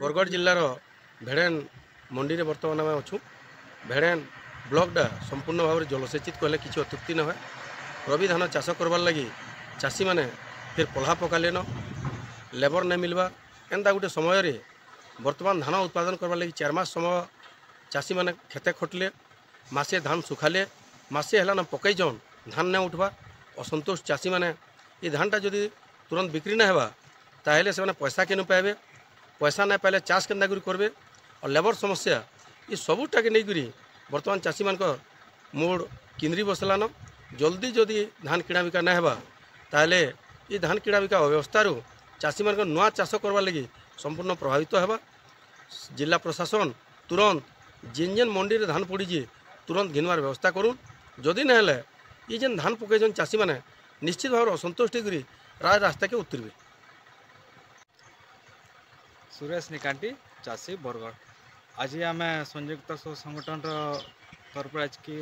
बरगढ़ जिलार भेड़ेन मंडी में बर्तमान आम अच्छू भेड़ेन ब्लॉकटा संपूर्ण भाव में जलसेचित कहले किसी अत्युक्ति न है। रबी धान चाष करवार लगी चाषी मैंने फिर पल्हा पकालेन लेबर नहीं मिलवा एंता गोटे समय बर्तमान धान उत्पादन करवार लगी 4 मास समय चाषी मैंने खेते खटले मासे धान सुखाले मासे है पकईन धान नहीं उठवा असंतोष चाषी मैंने ये धानटा जदि तुरंत बिक्री नहीं होगा ताहले से पैसा के पाइबे पैसा नहीं पाइले चाष केन्ता करेंगे और लेबर समस्या ये सबूटा के नहीं बर्तमान चाषी मान मूड किंद्री बसलान जल्दी जदि धान किणा बिका नहीं होगा ताहले ये धान किणा बिका अव्यवस्था चाषी मान नुआ चाष करवा लगी संपूर्ण प्रभावित होगा। जिला प्रशासन तुरंत जेन जेन मंडी में धान पड़ी तुरंत घिनवार व्यवस्था करूँ जदि ना ये जेन धान पकईन चाषी मैंने निश्चित भाव असंतुष्ट राज रास्ता के उतरबे। सुरेश निकांटी चाषी बरगढ़ आज आम संयुक्त संगठन तरफ आज कि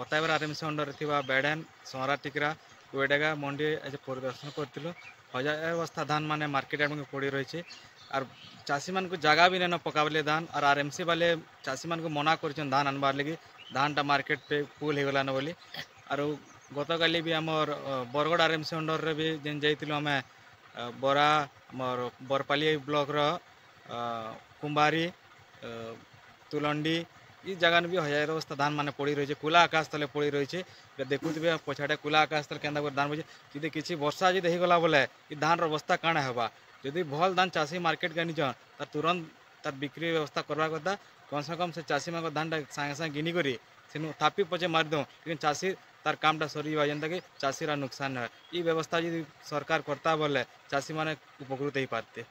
अताबर आरएमसी अंडर थी बेड़ेन सहरा टिकरा वेडेगा मंडी आज परिदर्शन करूँ। हजार अवस्था धान माने मार्केट में पड़ी रही और चाषी मान को जगह भी नहीं पकाबले धान और आरएमसी वाले चाषी मान को मना कर धान आनबार लगी धानटा मार्केट पे फुल हो गलान बोली और गतकाली भी आमर बरगढ़ आरएमसी अंडर रे भी जेन जाइलु आम बरा आमर बरपाली ब्लॉक कुंबारी तुलंडी ये जगह भी हजार अवस्था धान माने पड़ी रही है खुला आकाश तले पड़ी रही है देखुवे पछाड़े खुला आकाश तले केंदा धान बुझे जी किसी वर्षा जी होगला बोले ये धान अवस्था काण होगा जदि भल धान चाषी मार्केट के निचन तार तुरंत तार बिक्री व्यवस्था करवा कथा कम से कम से चाषी मान धानटा सागे सागे गिनी करी से थापी पचे मारिद लेकिन चाषी तार कामटा सरीवा जेनता कि चाषीरा नुकसान है ये व्यवस्था जी सरकार करता बोले चाषी माने उपकृत हो पारते।